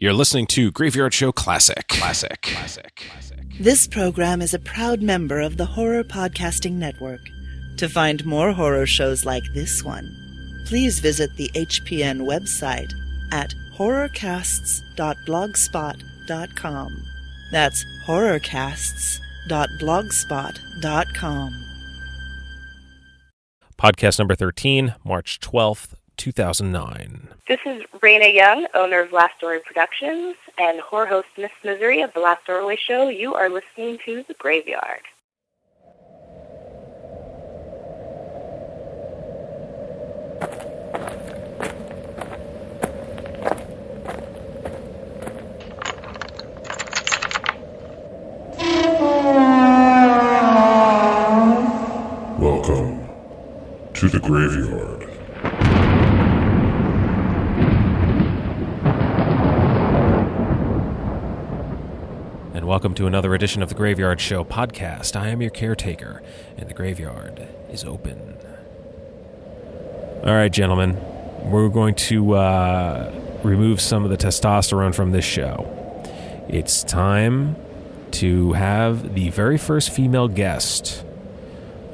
You're listening to Graveyard Show Classic. This program is a proud member of the Horror Podcasting Network. To find more horror shows like this one, please visit the HPN website at horrorcasts.blogspot.com. That's horrorcasts.blogspot.com. Podcast number 13, March 12th, 2009. This is Reyna Young, owner of Last Story Productions, and horror host Miss Misery of The Last Doorway Show. You are listening to The Graveyard. Welcome to The Graveyard. And welcome to another edition of the Graveyard Show podcast. I am your caretaker, and the graveyard is open. All right, gentlemen, we're going to remove some of the testosterone from this show. It's time to have the very first female guest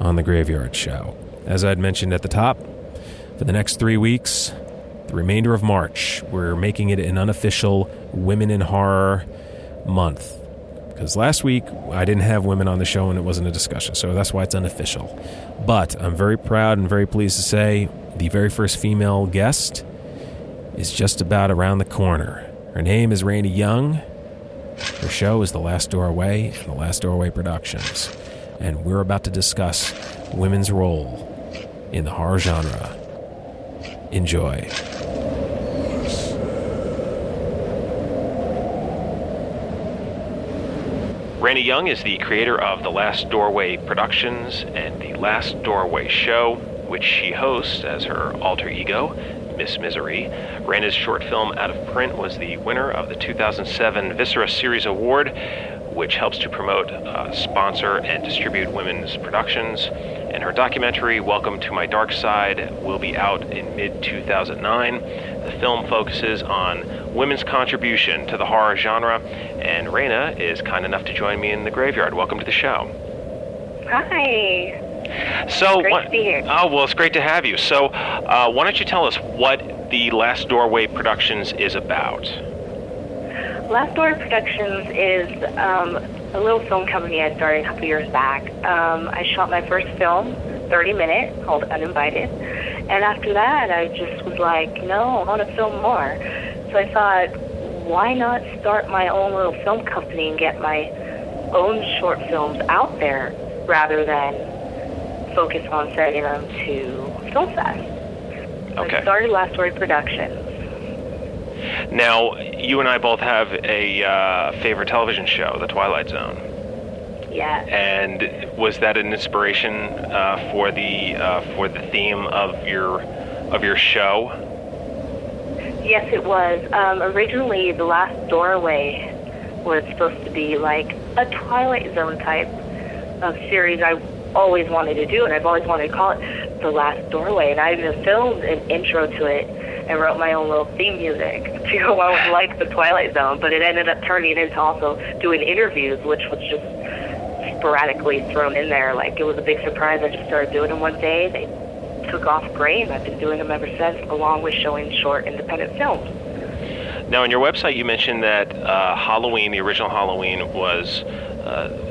on the Graveyard Show. As I'd mentioned at the top, for the next 3 weeks, the remainder of March, we're making it an unofficial Women in Horror month. Because last week, I didn't have women on the show and it wasn't a discussion, so that's why it's unofficial. But I'm very proud and very pleased to say the very first female guest is just about around the corner. Her name is Reyna Young. Her show is The Last Doorway and The Last Doorway Productions. And we're about to discuss women's role in the horror genre. Enjoy. Reyna Young is the creator of The Last Doorway Productions and The Last Doorway Show, which she hosts as her alter ego, Miss Misery. Reyna's short film Out of Print was the winner of the 2007 Viscera Series Award, which helps to promote, sponsor, and distribute women's productions. And her documentary, Welcome to My Dark Side, will be out in mid-2009. The film focuses on women's contribution to the horror genre, and Reyna is kind enough to join me in the graveyard. Welcome to the show. Hi. So, great to be here. Oh, well, it's great to have you. So, why don't you tell us what the Last Doorway Productions is about? Last Doorway Productions is a little film company I started a couple years back. I shot my first film, 30-minute, called Uninvited. And after that, I just was like, no, I want to film more. So I thought, why not start my own little film company and get my own short films out there rather than focus on sending them to Film Fest. So Okay. I started Last Story Productions. Now, you and I both have a favorite television show, The Twilight Zone. Yeah. And was that an inspiration for the theme of your show? Yes, it was. Originally, The Last Doorway was supposed to be like a Twilight Zone type of series I always wanted to do, and I've always wanted to call it The Last Doorway. And I even filmed an intro to it and wrote my own little theme music to go along with like The Twilight Zone. But it ended up turning into also doing interviews, which was just sporadically thrown in there. Like, it was a big surprise. I just started doing them one day. They took off great, and I've been doing them ever since, along with showing short independent films. Now, on your website, you mentioned that Halloween, the original Halloween, was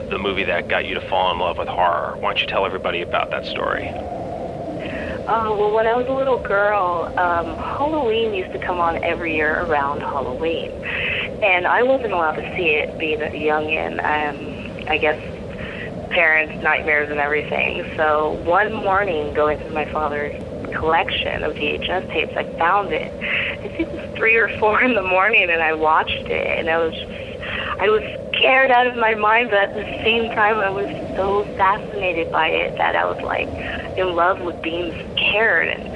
the movie that got you to fall in love with horror. Why don't you tell everybody about that story? Well, when I was a little girl, Halloween used to come on every year around Halloween. And I wasn't allowed to see it being a youngin'. I guess parents' nightmares and everything. So one morning, going through my father's collection of VHS tapes, I found it. I think it was 3 or 4 in the morning, and I watched it, and I was scared out of my mind, but at the same time, I was so fascinated by it that I was like in love with being scared. And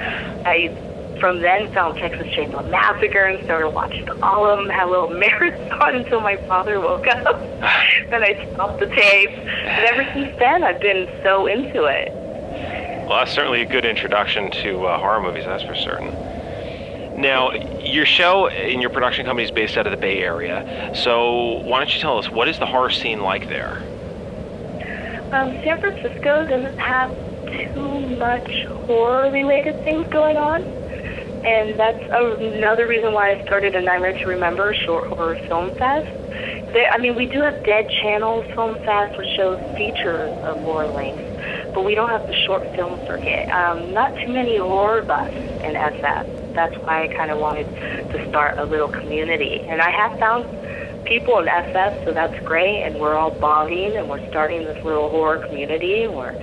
I, from then, found Texas Chainsaw Massacre and started watching all of them, had a little marathon until my father woke up. Then I stopped the tape, and ever since then, I've been so into it. Well, that's certainly a good introduction to horror movies, that's for certain. Now, your show and your production company is based out of the Bay Area. So why don't you tell us, what is the horror scene like there? San Francisco doesn't have too much horror-related things going on. And that's another reason why I started a Nightmare to Remember short horror film fest. We do have Dead Channel Film Fest, which shows features of horror length, but we don't have the short film circuit. Not too many horror buffs in SF. That's why I kind of wanted to start a little community. And I have found people in SF, so that's great, and we're all bonding, and we're starting this little horror community, and we're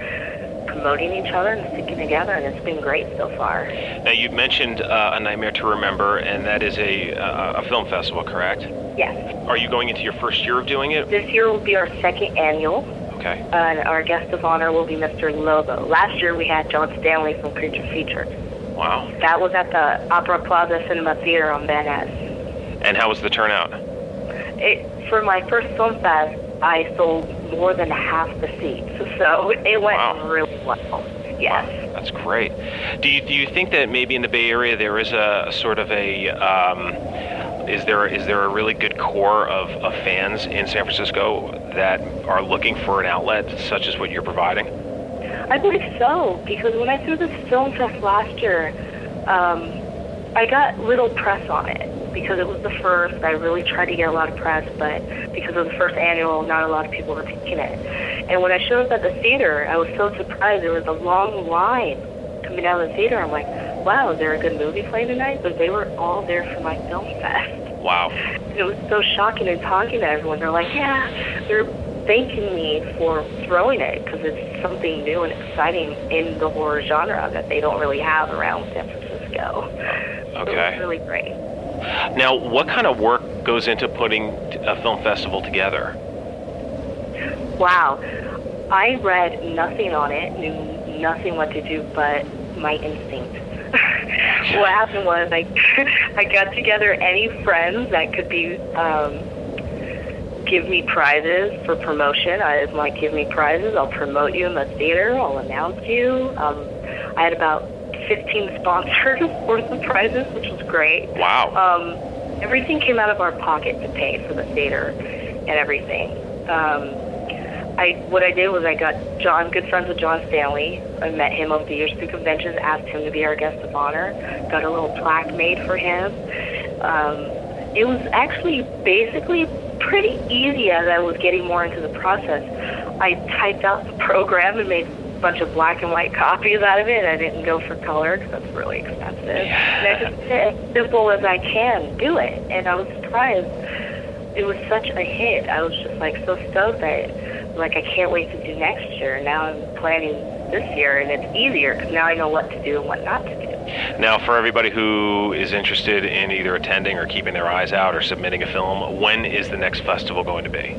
promoting each other and sticking together, and it's been great so far. Now, you mentioned A Nightmare to Remember, and that is a film festival, correct? Yes. Are you going into your first year of doing it? This year will be our second annual. Okay. And our guest of honor will be Mr. Lobo. Last year we had John Stanley from Creature Features. Wow. That was at the Opera Plaza Cinema Theater on Van Ness. And how was the turnout? For my first film fest, I sold more than half the seats, so it went really well. Yes. Wow, that's great. Do you think that maybe in the Bay Area there is a sort of a is there a really good core of fans in San Francisco that are looking for an outlet such as what you're providing? I believe so, because when I threw this film fest last year, I got little press on it because it was the first. I really tried to get a lot of press, but because of the first annual, not a lot of people were taking it. And when I showed up at the theater, I was so surprised. There was a long line coming out of the theater. I'm like, wow, is there a good movie playing tonight? But they were all there for my film fest. Wow. And it was so shocking and talking to everyone. They're like, yeah, they're thanking me for throwing it because it's something new and exciting in the horror genre that they don't really have around San Francisco. Okay. So it was really great. Now, what kind of work goes into putting a film festival together? Wow. I read nothing on it, knew nothing what to do but my instinct. What happened was I got together any friends that could be give me prizes for promotion. I was like, give me prizes, I'll promote you in the theater, I'll announce you. I had about 15 sponsors worth of prizes, which was great. Wow. Everything came out of our pocket to pay for the theater and everything. What I did was I got good friends with John Stanley. I met him over the years through conventions, asked him to be our guest of honor, got a little plaque made for him. It was actually basically pretty easy as I was getting more into the process. I typed out the program and made a bunch of black and white copies out of it. I didn't go for color because that's really expensive. And I just did as simple as I can do it. And I was surprised. It was such a hit. I was just so stoked that I can't wait to do next year. Now I'm planning this year, and it's easier because now I know what to do and what not to do. Now, for everybody who is interested in either attending or keeping their eyes out or submitting a film, when is the next festival going to be?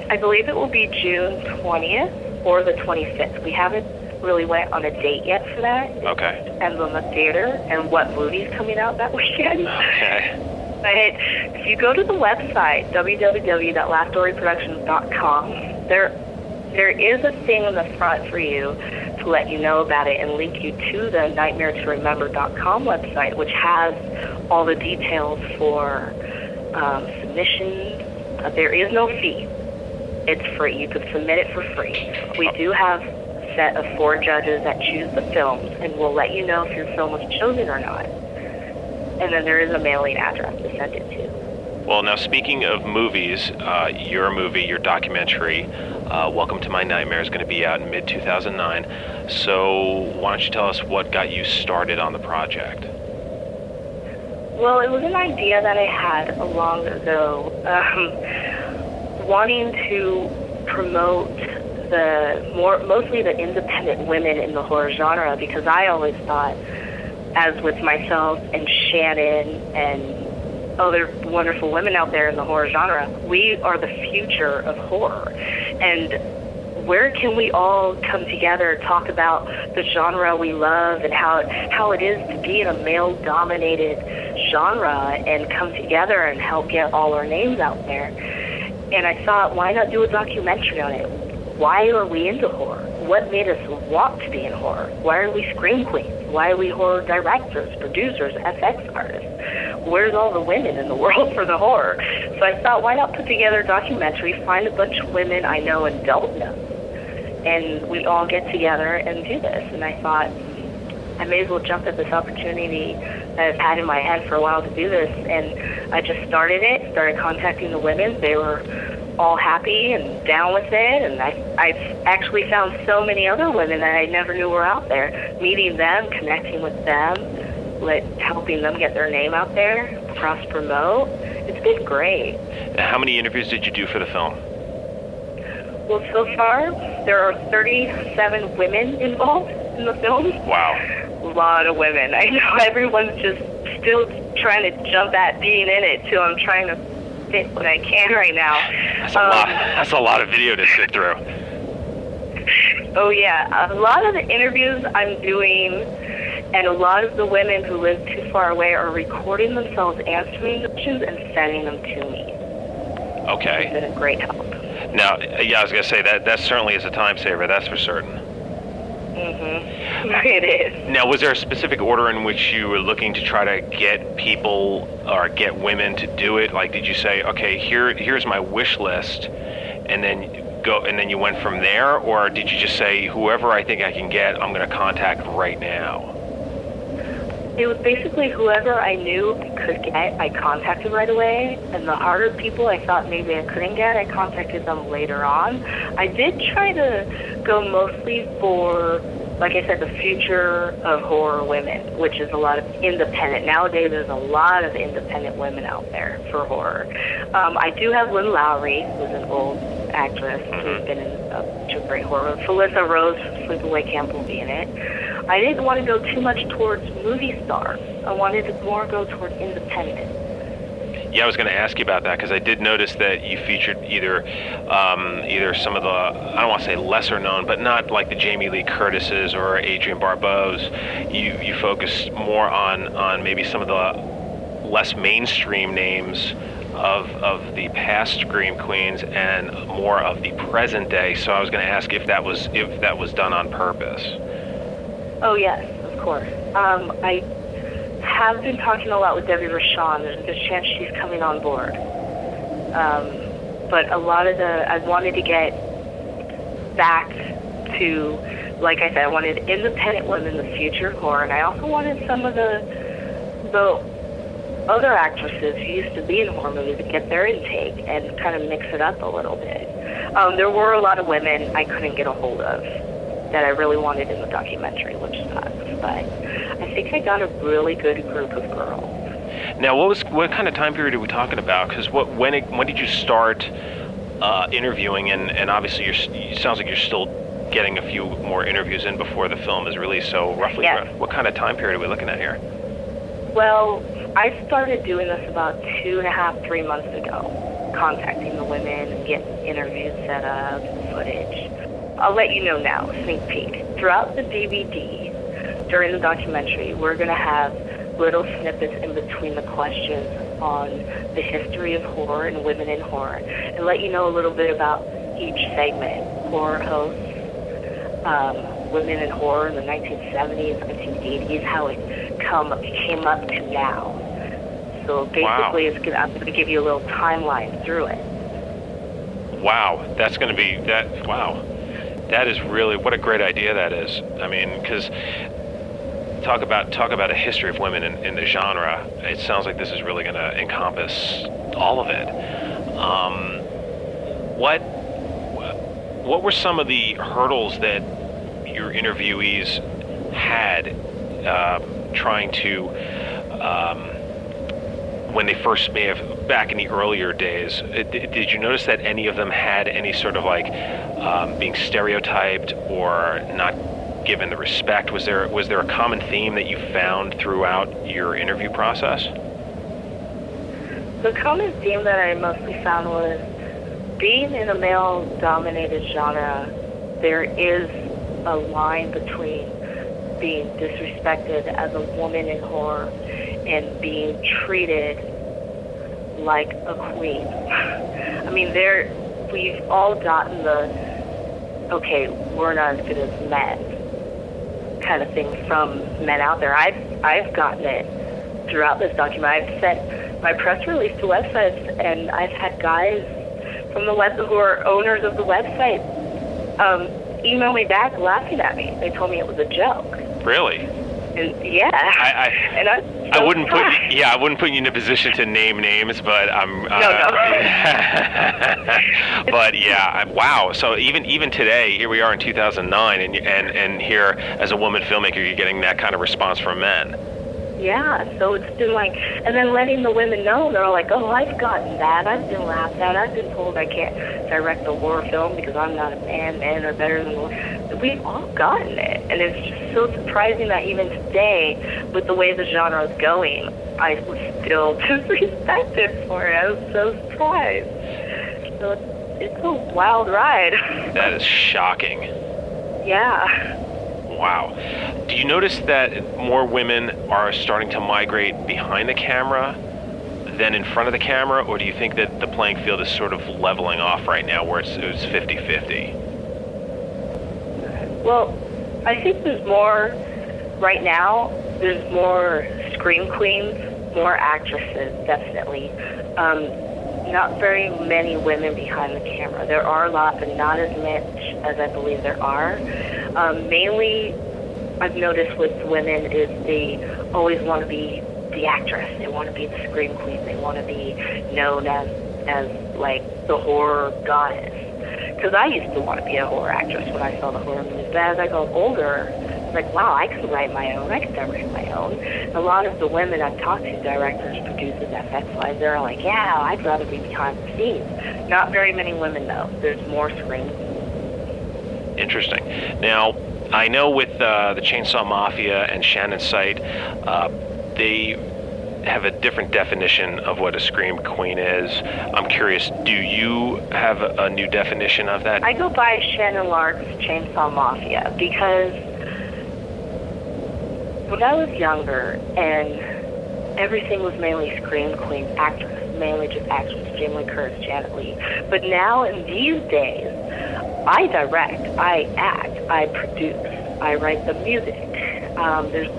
I believe it will be June 20th or the 25th. We haven't really went on a date yet for that. Okay. It depends on the theater and what movie's coming out that weekend. Okay. But if you go to the website, www.laughstoryproductions.com, there is a thing in the front for you to let you know about it and link you to the nightmaretoremember.com website, which has all the details for submissions. There is no fee. It's free. You could submit it for free. We do have a set of 4 judges that choose the films, and we'll let you know if your film was chosen or not. And then there is a mailing address to send it to. Well, now speaking of movies, your movie, your documentary, Welcome to My Nightmare, is going to be out in mid-2009. So why don't you tell us what got you started on the project? Well, it was an idea that I had long ago, wanting to promote mostly the independent women in the horror genre, because I always thought, as with myself and Shannon and other wonderful women out there in the horror genre, we are the future of horror. And where can we all come together, talk about the genre we love and how it is to be in a male-dominated genre and come together and help get all our names out there? And I thought, why not do a documentary on it? Why are we into horror? what made us want to be in horror? Why are we scream queens? Why are we horror directors, producers, FX artists? Where's all the women in the world for the horror? So I thought, why not put together a documentary, find a bunch of women I know and don't know, and we all get together and do this. And I thought, I may as well jump at this opportunity that I've had in my head for a while to do this. And I just started contacting the women. They were all happy and down with it. And I've actually found so many other women that I never knew were out there. Meeting them, connecting with them, helping them get their name out there, cross-promote. It's been great. How many interviews did you do for the film? Well, so far, there are 37 women involved in the film. Wow. A lot of women. I know everyone's just still trying to jump at being in it, so I'm trying to fit what I can right now. That's a lot of video to sit through. Oh, yeah. A lot of the interviews I'm doing, and a lot of the women who live too far away are recording themselves answering the questions and sending them to me. Okay. It's been a great help. Now, yeah, I was going to say that certainly is a time saver, that's for certain. Mm-hmm. It is. Now, was there a specific order in which you were looking to try to get people or get women to do it? Like, did you say, okay, here's my wish list, and then you went from there? Or did you just say, whoever I think I can get, I'm going to contact right now? It was basically whoever I knew I could get, I contacted right away. And the harder people I thought maybe I couldn't get, I contacted them later on. I did try to go mostly for, like I said, the future of horror women, which is a lot of independent. Nowadays, there's a lot of independent women out there for horror. I do have Lynn Lowry, who's an old actress who's been in a bunch of great horror. Felissa Rose from Sleepaway Camp will be in it. I didn't want to go too much towards movie stars. I wanted to more go towards independent. Yeah, I was going to ask you about that because I did notice that you featured either some of the, I don't want to say lesser known, but not like the Jamie Lee Curtises or Adrienne Barbeau's. You focused more on maybe some of the less mainstream names of the past scream queens and more of the present day. So I was going to ask if that was done on purpose. Oh yes, of course. I have been talking a lot with Debbie Rochon. There's a good chance she's coming on board. But a lot of I wanted to get back to, like I said, I wanted independent women in the future of horror, and I also wanted some of the other actresses who used to be in horror movies to get their intake and kind of mix it up a little bit. There were a lot of women I couldn't get a hold of that I really wanted in the documentary, which sucks. But I think I got a really good group of girls. Now, what kind of time period are we talking about? Because when did you start interviewing? And obviously, it sounds like you're still getting a few more interviews in before the film is released. So roughly, yes. What kind of time period are we looking at here? Well, I started doing this about 2.5, 3 months ago, contacting the women and getting interviews set up, footage. I'll let you know now, sneak peek. Throughout the DVD, during the documentary, we're going to have little snippets in between the questions on the history of horror and women in horror, and let you know a little bit about each segment. Horror hosts, women in horror in the 1970s, 1980s, how it came up to now. So basically, wow. I'm going to give you a little timeline through it. Wow, that's going to be that. Wow. That is really, what a great idea that is. I mean, because talk about a history of women in the genre. It sounds like this is really going to encompass all of it. What were some of the hurdles that your interviewees had trying to, when they first may have, back in the earlier days, did you notice that any of them had any sort of like being stereotyped or not given the respect? Was there a common theme that you found throughout your interview process? The common theme that I mostly found was being in a male-dominated genre, there is a line between being disrespected as a woman in horror and being treated like a queen. I mean, we've all gotten okay, we're not as good as men, kind of thing from men out there. I've gotten it throughout this document. I've sent my press release to websites, and I've had guys from the web who are owners of the website email me back laughing at me. They told me it was a joke. Really? And yeah. I wouldn't put you in a position to name names, but I'm. No. But yeah, wow. So even today, here we are in 2009, and here as a woman filmmaker, you're getting that kind of response from men. Yeah, so it's been like, and then letting the women know, they're all like, oh, I've gotten that, I've been laughed at, I've been told I can't direct a horror film because I'm not a man, men are better than women. We've all gotten it, and it's just so surprising that even today, with the way the genre is going, I was still disrespected for it. I was so surprised. So it's a wild ride. That is shocking. Yeah. Wow. Do you notice that more women are starting to migrate behind the camera than in front of the camera, or do you think that the playing field is sort of leveling off right now where it's 50-50? Well, I think there's more, right now, there's more scream queens, more actresses, definitely. Not very many women behind the camera. There are a lot, but not as much as I believe there are. Mainly, I've noticed with women is they always want to be the actress. They want to be the scream queen. They want to be known as like the horror goddess. Because I used to want to be a horror actress when I saw the horror movies. But as I got older, it's like, wow, I can write my own. I can direct my own. A lot of the women I've talked to, directors, producers, FX-wise, they're like, yeah, I'd rather be behind the scenes. Not very many women, though. There's more scream. Interesting. Now, I know with the Chainsaw Mafia and Shannon's site, they have a different definition of what a scream queen is. I'm curious, do you have a new definition of that? I go by Shannon Lark's Chainsaw Mafia because when I was younger and everything was mainly scream queen, actress, mainly just actress, Jamie Lee Curtis, Janet Leigh. But now in these days, I direct, I act, I produce, I write the music. There's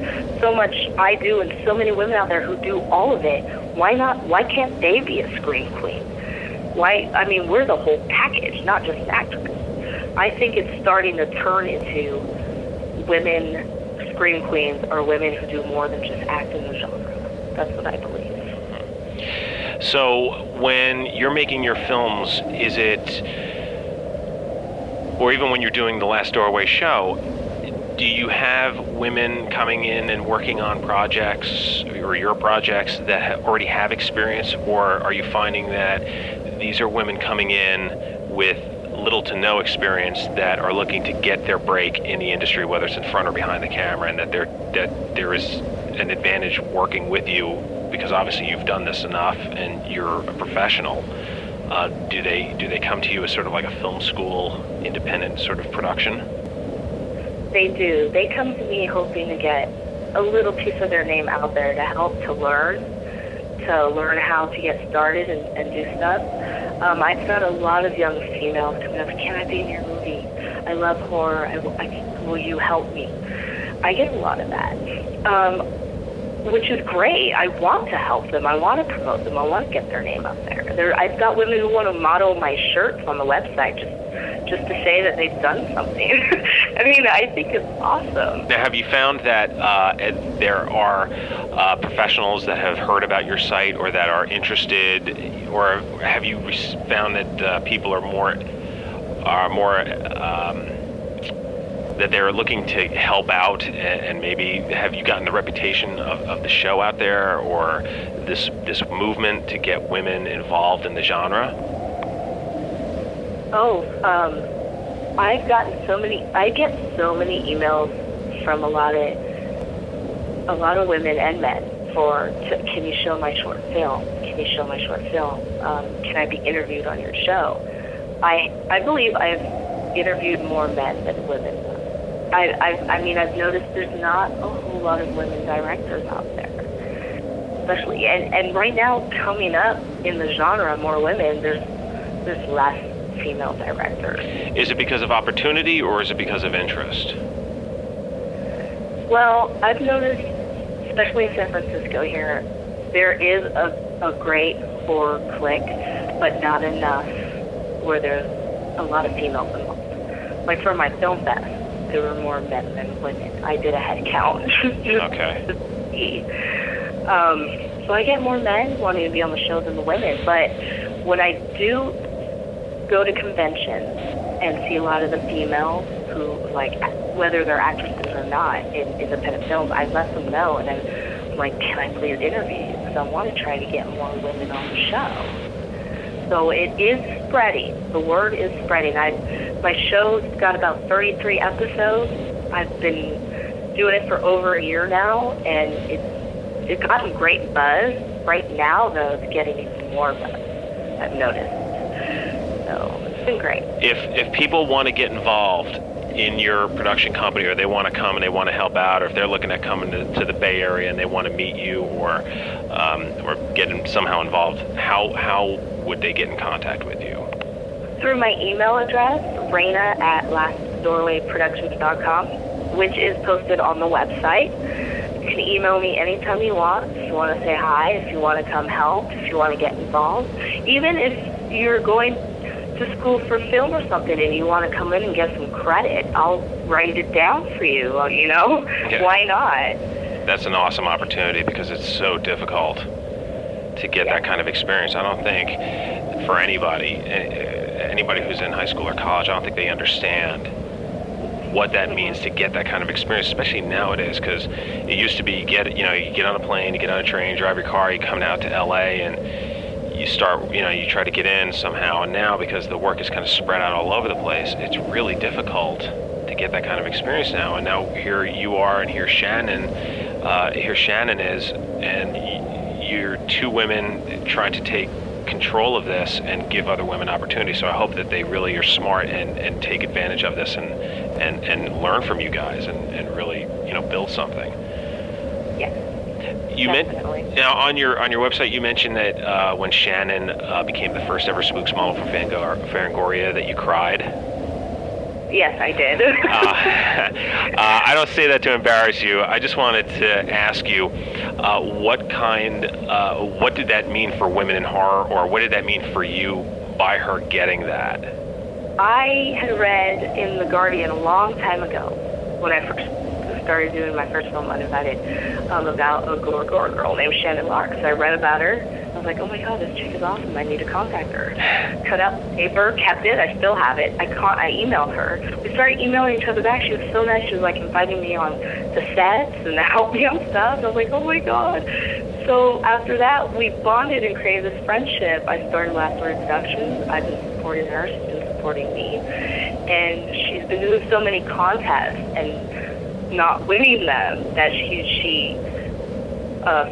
so much I do and so many women out there who do all of it. Why can't they be a scream queen? We're the whole package, not just an actress. I think it's starting to turn into women scream queens or women who do more than just act in the genre. That's what I believe. So when you're making your films, is it, or even when you're doing the Last Doorway show, do you have women coming in and working on projects or your projects that already have experience, or are you finding that these are women coming in with little to no experience that are looking to get their break in the industry, whether it's in front or behind the camera, and that there is an advantage working with you because obviously you've done this enough and you're a professional? Do they come to you as sort of like a film school, independent sort of production? They do. They come to me hoping to get a little piece of their name out there to help to learn how to get started and do stuff. I've got a lot of young females coming up, can I be in your movie? I love horror. Will you help me? I get a lot of that, which is great. I want to help them. I want to promote them. I want to get their name up there. I've got women who want to model my shirts on the website just to say that they've done something. I think it's awesome. Now, have you found that there are professionals that have heard about your site or that are interested, or have you found that people are more that they're looking to help out, and maybe have you gotten the reputation of the show out there, or this movement to get women involved in the genre? I get so many emails from a lot of women and men can you show my short film? Can you show my short film? Can I be interviewed on your show? I believe I've interviewed more men than women. I've noticed there's not a whole lot of women directors out there, especially, and right now coming up in the genre, more women. There's less female directors. Is it because of opportunity or is it because of interest? Well, I've noticed, especially in San Francisco here, there is a great horror clique, but not enough where there's a lot of females involved. Like for my film fest, there were more men than women. I did a head count. Okay. To see. So I get more men wanting to be on the show than the women. But when I do go to conventions and see a lot of the females who, like, whether they're actresses or not in independent films, I let them know, and I'm like, can I please interview you? Because I want to try to get more women on the show. So it is spreading. The word is spreading. My show's got about 33 episodes. I've been doing it for over a year now, and it's gotten great buzz. Right now, though, it's getting even more buzz, I've noticed. So it's been great. If people want to get involved in your production company, or they want to come and they want to help out, or if they're looking at coming to the Bay Area and they want to meet you or get somehow involved, how would they get in contact with you? Through my email address, Reyna@lastdoorwayproductions.com, which is posted on the website. You can email me anytime you want. If you want to say hi, if you want to come help, if you want to get involved. Even if you're going to school for film or something and you want to come in and get some credit, I'll write it down for you, Yeah. Why not? That's an awesome opportunity because it's so difficult to get that kind of experience. I don't think for anybody who's in high school or college, I don't think they understand what that means to get that kind of experience, especially nowadays, because it used to be you get on a plane, you get on a train, drive your car, you come out to LA and you start, you try to get in somehow. And now, because the work is kind of spread out all over the place, it's really difficult to get that kind of experience now. And now here you are, and here Shannon is, and you're two women trying to take control of this and give other women opportunities. So I hope that they really are smart and take advantage of this and learn from you guys and really, build something. Yes. Now on your website, you mentioned that when Shannon became the first ever Spooks model for Fangoria, that you cried. Yes, I did. I don't say that to embarrass you. I just wanted to ask you, what did that mean for women in horror, or what did that mean for you by her getting that? I had read in The Guardian a long time ago, when I first started doing my first film, Uninvited, about a gore girl named Shannon Lark. So I read about her. I was like, oh my god, this chick is awesome. I need to contact her. Cut out the paper, kept it. I still have it. I emailed her. We started emailing each other back. She was so nice. She was like inviting me on the sets and to help me on stuff. I was like, oh my god. So after that, we bonded and created this friendship. I started Last Word Productions. I've been supporting her. She's been supporting me. And she's been doing so many contests and not winning them that she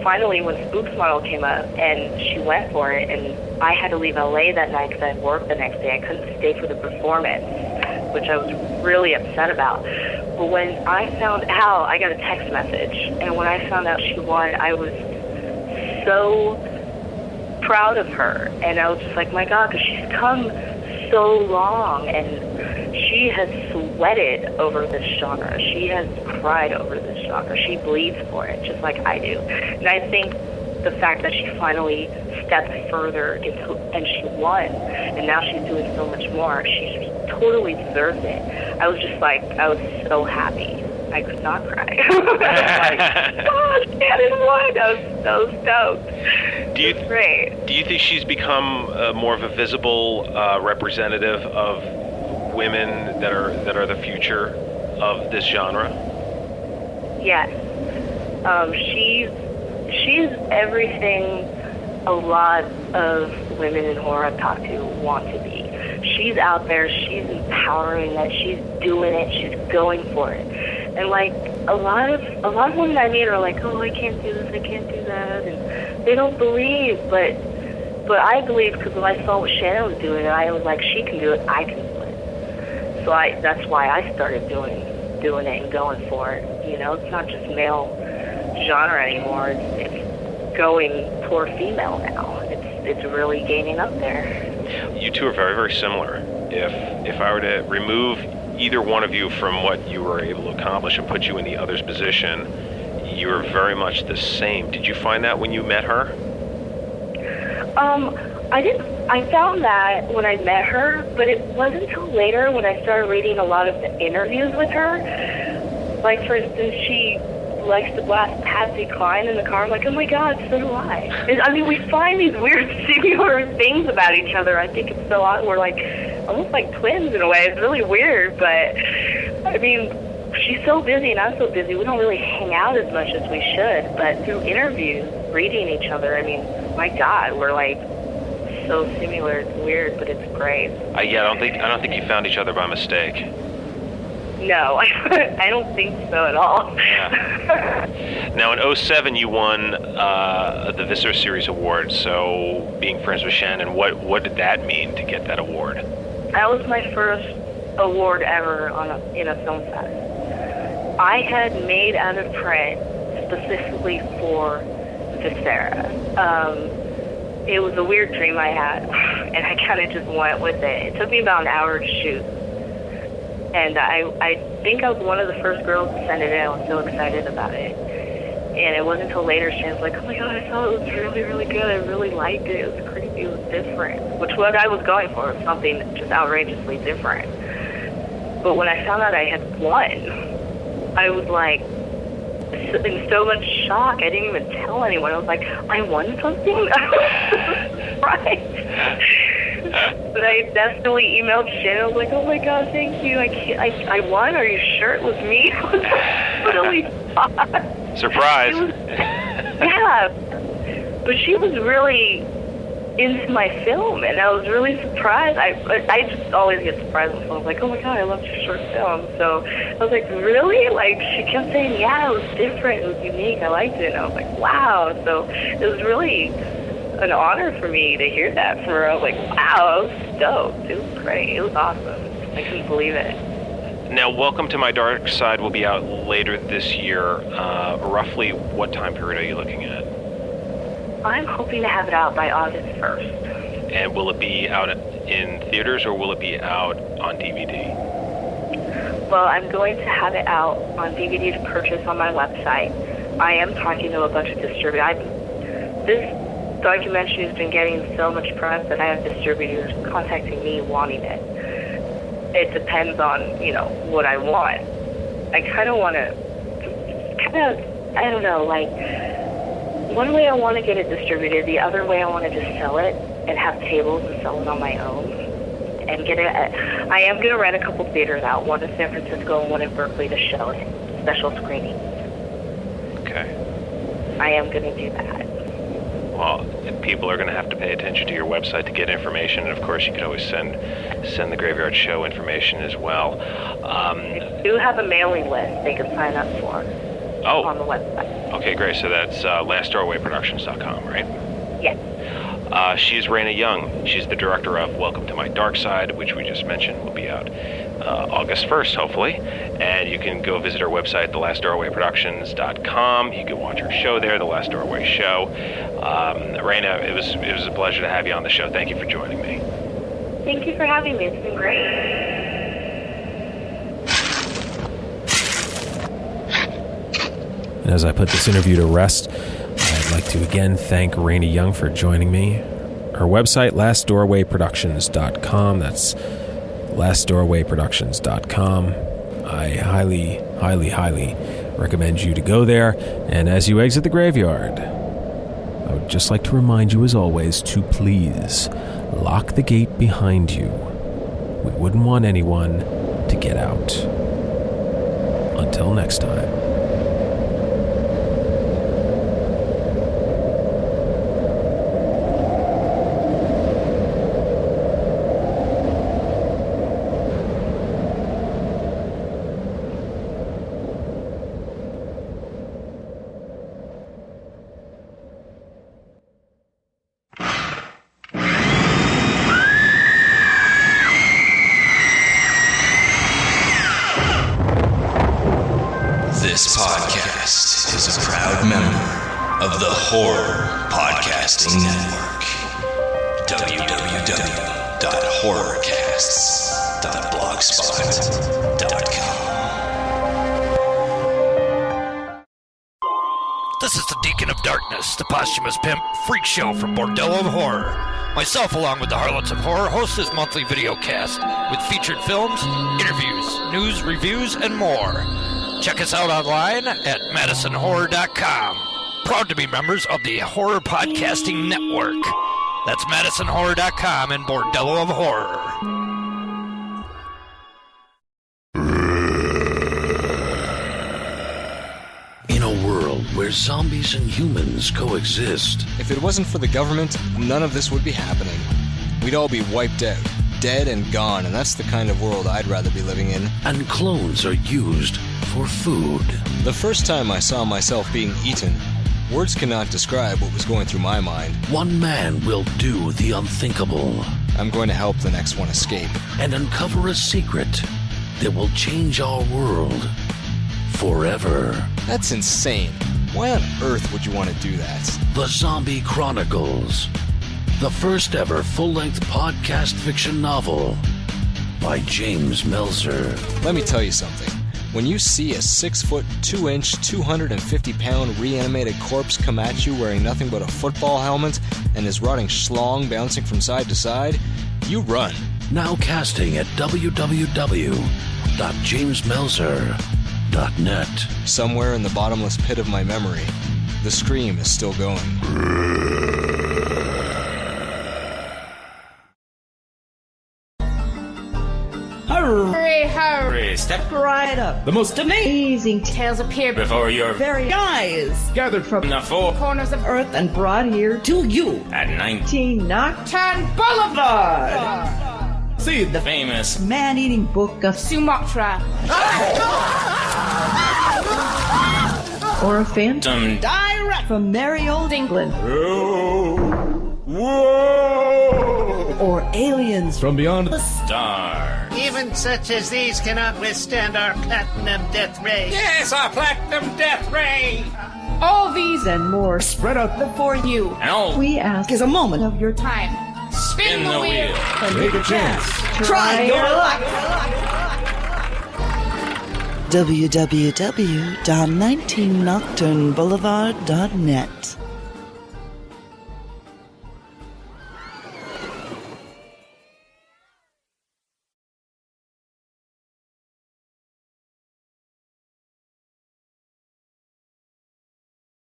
finally, when Spooks Model came up, and she went for it, and I had to leave LA that night because I had work the next day. I couldn't stay for the performance, which I was really upset about. But when I found out, I got a text message, and when I found out she won, I was so proud of her, and I was just like, my god, because she's come so long, and she has sweated over this genre. She has cried over this genre. She bleeds for it, just like I do. And I think the fact that she finally stepped further into, and she won, and now she's doing so much more, she totally deserves it. I was so happy. I could not cry. I was like, oh, Shannon won. I was so stoked. Great. Do you think she's become more of a visible representative of women that are the future of this genre? Yes. She's everything a lot of women in horror I've talked to want to be. She's out there, she's empowering that, she's doing it, she's going for it. And like a lot of women I meet are like, oh, I can't do this, I can't do that, and they don't believe, but I believe because when I saw what Shannon was doing, and I was like, she can do it, I can do it. So that's why I started doing it and going for it. It's not just male genre anymore. It's going toward female now. It's really gaining up there. You two are very, very similar. If I were to remove either one of you from what you were able to accomplish and put you in the other's position, you're very much the same. Did you find that when you met her? I didn't. I found that when I met her, but it wasn't until later when I started reading a lot of the interviews with her. Like, for instance, she likes to blast Patsy Cline in the car. I'm like, oh my God, so do I. I mean, we find these weird similar things about each other. I think it's so odd. We're like, almost like twins in a way. It's really weird, but I mean, she's so busy and I'm so busy. We don't really hang out as much as we should, but through interviews, reading each other, I mean, my God, we're like so similar. It's weird, but it's great. I don't think you found each other by mistake. No, I don't think so at all. Yeah. Now, in 2007, you won the Visser Series Award. So, being friends with Shannon, what did that mean to get that award? That was my first award ever in a film fest. I had made out of print specifically for Viscera. It was a weird dream I had, and I kind of just went with it. It took me about an hour to shoot. And I think I was one of the first girls to send it in. I was so excited about it. And it wasn't until later she was like, oh my God, I thought it was really, really good. I really liked it. It was creepy. It was different. Which what I was going for was something just outrageously different. But when I found out I had won, I was like in so much shock. I didn't even tell anyone. I was like, I won something? Right. But I definitely emailed Shannon. I was like, oh my God, thank you. I won. Are you sure it was me? I was totally shocked. Surprise. Yeah. But she was really into my film, and I was really surprised. I just always get surprised with films. Like, oh my God, I loved your short film. So I was like, really? Like, she kept saying, yeah, it was different. It was unique. I liked it. And I was like, wow. So it was really an honor for me to hear that from her. I was like, wow, it was stoked. It was great. It was awesome. I couldn't believe it. Now, Welcome to My Dark Side will be out later this year. Roughly what time period are you looking at? I'm hoping to have it out by August 1st. And will it be out in theaters or will it be out on DVD? Well, I'm going to have it out on DVD to purchase on my website. I am talking to a bunch of distributors. This documentary has been getting so much press that I have distributors contacting me wanting it. It depends on, what I want. I kind of want to, I don't know, like, one way I want to get it distributed, the other way I want to just sell it and have tables and sell it on my own. And get it. I am going to rent a couple theaters out, one in San Francisco and one in Berkeley to show it, special screenings. Okay. I am going to do that. Well, people are going to have to pay attention to your website to get information, and of course you could always send the Graveyard Show information as well. I do have a mailing list they can sign up for on the website. Okay, great. So that's lastdoorwayproductions.com, right? Yes. She's Reyna Young. She's the director of Welcome to My Dark Side, which we just mentioned will be out August 1st, hopefully. And you can go visit her website, thelastdoorwayproductions.com. You can watch her show there, The Last Doorway Show. Reyna, it was a pleasure to have you on the show. Thank you for joining me. Thank you for having me. It's been great. And as I put this interview to rest, I'd like to again thank Reyna Young for joining me. Her website, lastdoorwayproductions.com. That's lastdoorwayproductions.com. I highly, highly, highly recommend you to go there. And as you exit the graveyard, I would just like to remind you, as always, to please lock the gate behind you. We wouldn't want anyone to get out. Until next time. This podcast is a proud member of the Horror Podcasting Network. www www.horrorcasts.blogspot.com. This is the Deacon of Darkness, the posthumous pimp freak show from Bordello of Horror. Myself, along with the Harlots of Horror, host this monthly video cast with featured films, interviews, news, reviews, and more. Check us out online at madisonhorror.com. Proud to be members of the Horror Podcasting Network. That's madisonhorror.com and Bordello of Horror. In a world where zombies and humans coexist, If it wasn't for the government, none of this would be happening. We'd all be wiped out, dead and gone, and that's the kind of world I'd rather be living in. and clones are used for food, The first time I saw myself being eaten, words cannot describe what was going through my mind. one man will do the unthinkable I'm going to help the next one escape. and uncover a secret that will change our world forever. That's insane. Why on earth would you want to do that? The Zombie Chronicles, the first ever full-length podcast fiction novel by James Melzer. Let me tell you something. When you see a 6-foot, 2-inch, 250-pound reanimated corpse come at you wearing nothing but a football helmet and his rotting schlong bouncing from side to side, you run. Now casting at www.jamesmelzer.net. Somewhere in the bottomless pit of my memory, the scream is still going. Hurry, hurry. Step Right up. The most Amazing tales appear before your Very guys. gathered from the four corners of Earth and brought here to you. at 19 Nocturne Boulevard. see the famous Man-eating book of Sumatra. or a fan some direct from merry old England. Or aliens from beyond the star. Even such as these cannot withstand our platinum death ray. Yes, our platinum death ray. All these and more spread out before you. And all we ask is a moment of your Time. spin the wheel. take a chance. Try your luck. www.19nocturneboulevard.net